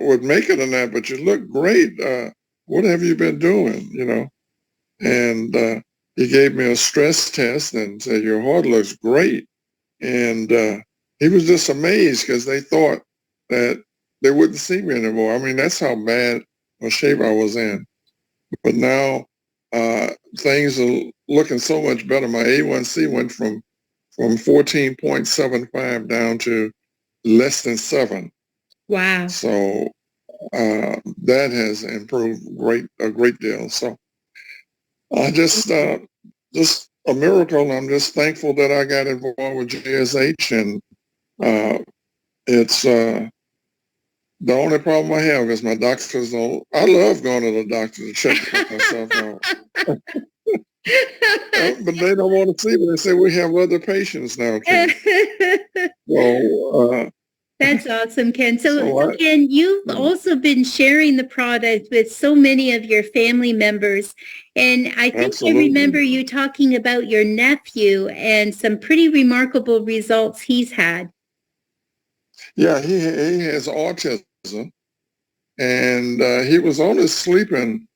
would make it or not, but you look great. What have you been doing, And he gave me a stress test and said, your heart looks great. And he was just amazed because they thought that they wouldn't see me anymore. I mean, that's how bad a shape I was in. But now things are looking so much better. My A1C went from 14.75 down to less than 7. Wow. So that has improved a great deal. So I just a miracle. I'm just thankful that I got involved with GSH, and it's the only problem I have is my doctors don't. I love going to the doctor to check myself out. But they don't want to see me. They say we have other patients now, Ken. So that's awesome, Ken. So Ken, you've also been sharing the product with so many of your family members. And I think absolutely. I remember you talking about your nephew and some pretty remarkable results he's had. Yeah, he has autism, and he was only sleeping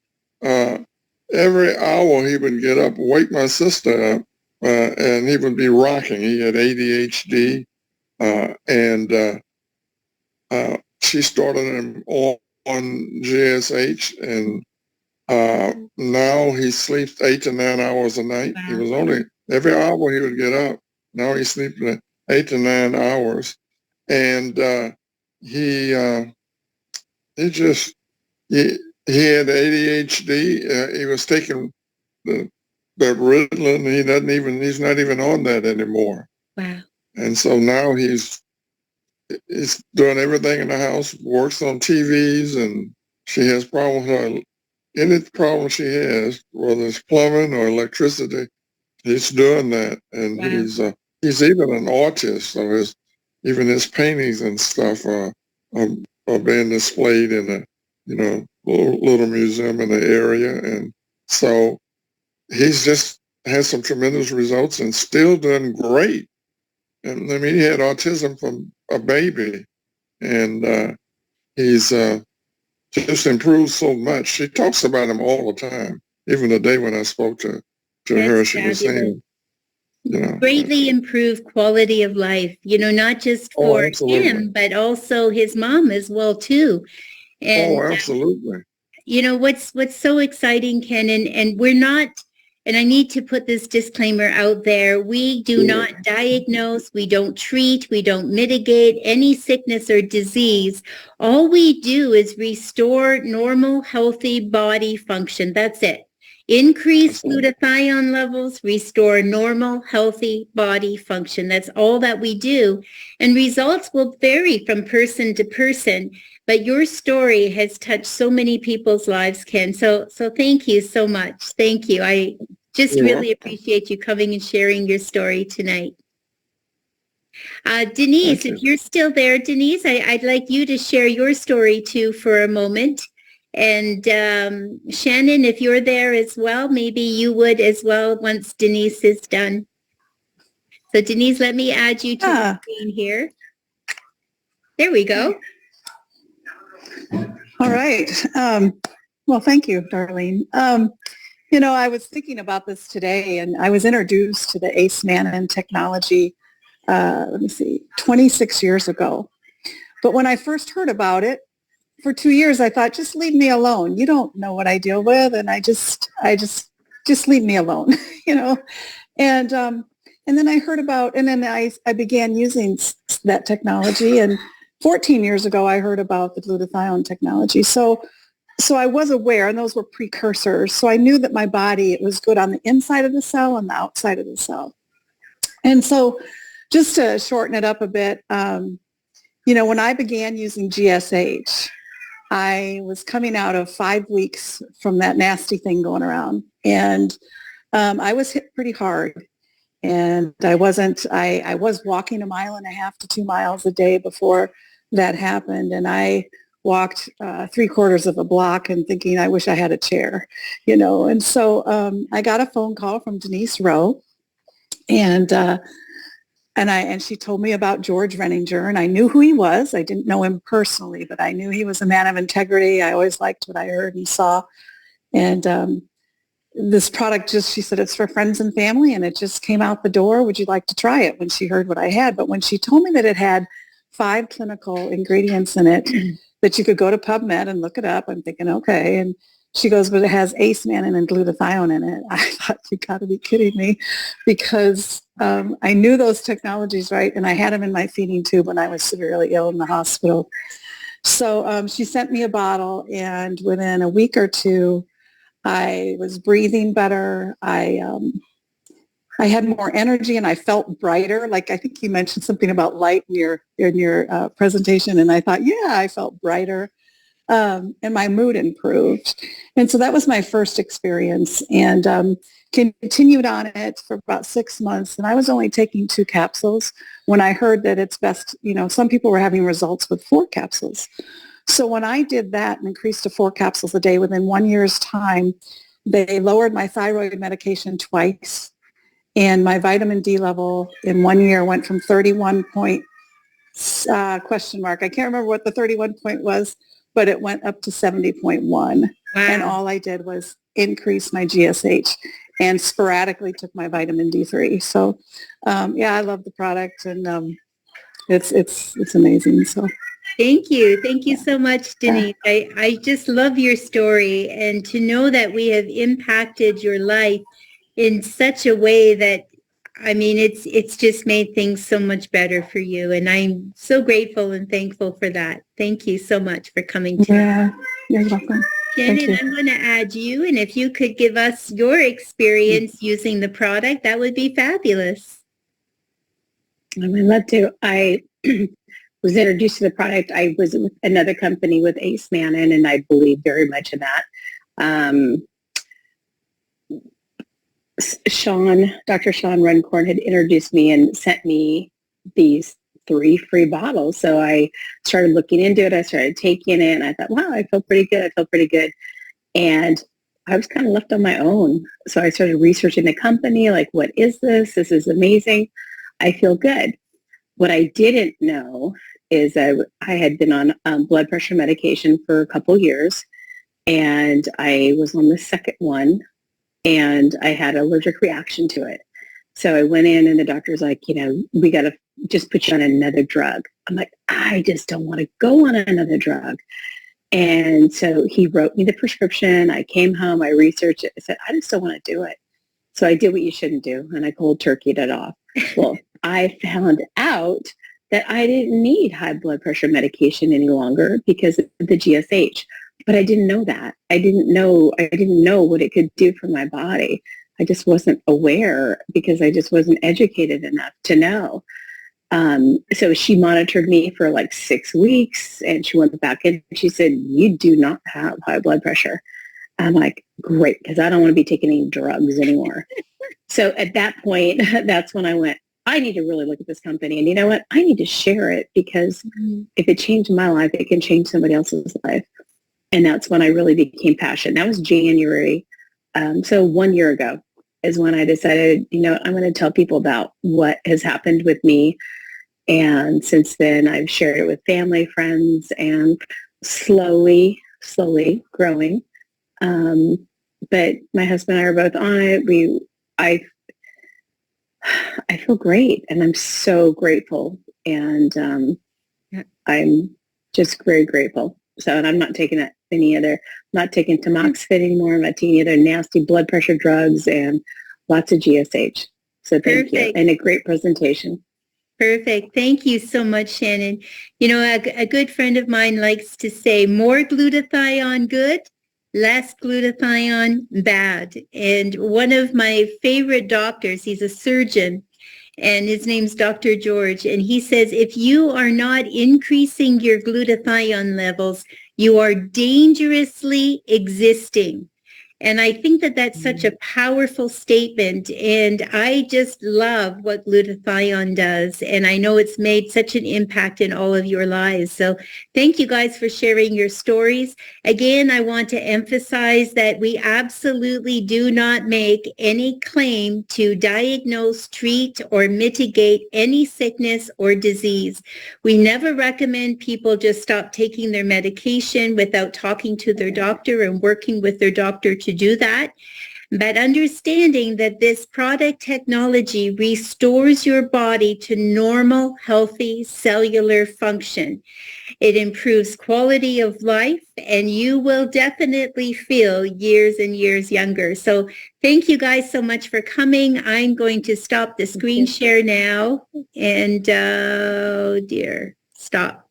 every hour. He would get up, wake my sister up, and he would be rocking. He had ADHD, and she started him on GSH, and now he sleeps 8 to 9 hours a night. Wow. He was only every hour he would get up. Now he's sleeping 8 to 9 hours, and he just he had ADHD. He was taking the Ritalin. He's not even on that anymore. Wow. And so now he's doing everything in the house, works on TVs and she has problems with any problem she has, whether it's plumbing or electricity, he's doing that. And Wow. he's even an artist, so even his paintings and stuff are being displayed in a, little museum in the area. And so he's just had some tremendous results and still doing great. And I mean, he had autism from a baby, and he's just improved so much. She talks about him all the time. Even the day when I spoke to her, That's she was fabulous. saying, you know, Greatly improved quality of life, not just oh, for absolutely. him, but also his mom as well, too. Oh, And absolutely. what's so exciting, Ken, and we're not, and I need to put this disclaimer out there, we do not diagnose, we don't treat, we don't mitigate any sickness or disease. All we do is restore normal, healthy body function. That's it. Increase Absolutely. glutathione levels, restore normal, healthy body function. That's all that we do. And results will vary from person to person. But your story has touched so many people's lives, Ken. So thank you so much. Thank you. I just You're really welcome. appreciate you coming and sharing your story tonight. Thank Denise, if you. you're still there, Denise, I'd like you to share your story too for a moment. And Shannon, if you're there as well, maybe you would as well once Denise is done. So Denise, let me add you to the screen here. There we go. All right. Well, thank you, Darlene. I was thinking about this today, and I was introduced to the Glutathione Technology, 26 years ago. But when I first heard about it, for 2 years, I thought, just leave me alone. You don't know what I deal with, and I just leave me alone, And then I heard about, and then I began using that technology, and 14 years ago, I heard about the glutathione technology. So I was aware, and those were precursors. So I knew that my body, it was good on the inside of the cell and the outside of the cell. And so just to shorten it up a bit, when I began using GSH, I was coming out of 5 weeks from that nasty thing going around. And I was hit pretty hard. And I was walking 1.5 miles to 2 miles a day before that happened. And I walked 3/4 of a block and thinking, I wish I had a chair, And so I got a phone call from Denise Rowe, and she told me about George Renninger, and I knew who he was. I didn't know him personally, but I knew he was a man of integrity. I always liked what I heard and saw. And this product she said, it's for friends and family, and it just came out the door. Would you like to try it? When she heard what I had. But when she told me that it had 5 clinical ingredients in it, that you could go to PubMed and look it up, I'm thinking, okay. And she goes, but it has ace-mannan and glutathione in it. I thought, you got to be kidding me, because I knew those technologies, right? And I had them in my feeding tube when I was severely ill in the hospital. So she sent me a bottle, and within a week or two, I was breathing better. I had more energy, and I felt brighter. Like, I think you mentioned something about light in your presentation, and I thought, yeah, I felt brighter, and my mood improved. And so that was my first experience, and continued on it for about 6 months. And I was only taking 2 capsules when I heard that it's best. Some people were having results with 4 capsules. So when I did that and increased to 4 capsules a day, within 1 year's time, they lowered my thyroid medication twice. And my vitamin D level in 1 year went from 31 point, question mark. I can't remember what the 31 point was, but it went up to 70.1. Wow. And all I did was increase my GSH and sporadically took my vitamin D3. So, I love the product, and it's amazing. So. Thank you. Thank you so much, Denise. I just love your story, and to know that we have impacted your life in such a way that, I mean, it's just made things so much better for you. And I'm so grateful and thankful for that. Thank you so much for coming to. Yeah, you're welcome. Shannon, I'm going to add you, and if you could give us your experience using the product, that would be fabulous. I would love to. I was introduced to the product. I was with another company with Ace Mannon, and I believe very much in that. Dr. Sean Runcorn had introduced me and sent me these 3 free bottles. So I started looking into it. I started taking it, and I thought, wow, I feel pretty good. And I was kind of left on my own. So I started researching the company, like, what is this? This is amazing. I feel good. What I didn't know is I had been on blood pressure medication for a couple years, and I was on the second one, and I had an allergic reaction to it. So I went in, and the doctor's like, we got to just put you on another drug. I'm like, I just don't want to go on another drug. And so he wrote me the prescription. I came home, I researched it. I said, I just don't want to do it. So I did what you shouldn't do, and I cold turkeyed it off. Well, I found out that I didn't need high blood pressure medication any longer because of the GSH. But I didn't know that. I didn't know what it could do for my body. I just wasn't aware because I just wasn't educated enough to know. So she monitored me for like 6 weeks, and she went back in and she said, you do not have high blood pressure. I'm like, great, because I don't want to be taking any drugs anymore. So at that point, that's when I went, I need to really look at this company. And you know what? I need to share it, because if it changed my life, it can change somebody else's life. And that's when I really became passionate. That was January. So 1 year ago is when I decided, I'm going to tell people about what has happened with me. And since then, I've shared it with family, friends, and slowly growing. But my husband and I are both on it. I feel great, and I'm so grateful. And I'm just very grateful. So, and I'm not taking not taking tamoxifen anymore. I'm not taking other nasty blood pressure drugs, and lots of GSH. So thank you. And a great presentation. Perfect. Thank you so much, Shannon. A good friend of mine likes to say, more glutathione good, less glutathione bad. And one of my favorite doctors, he's a surgeon, and his name's Dr. George. And he says, if you are not increasing your glutathione levels, you are dangerously existing. And I think that that's such a powerful statement. And I just love what glutathione does. And I know it's made such an impact in all of your lives. So thank you guys for sharing your stories. Again, I want to emphasize that we absolutely do not make any claim to diagnose, treat, or mitigate any sickness or disease. We never recommend people just stop taking their medication without talking to their doctor and working with their doctor to do that. But understanding that this product technology restores your body to normal, healthy cellular function. It improves quality of life, and you will definitely feel years and years younger. So thank you guys so much for coming. I'm going to stop the screen share now. And, oh dear, stop.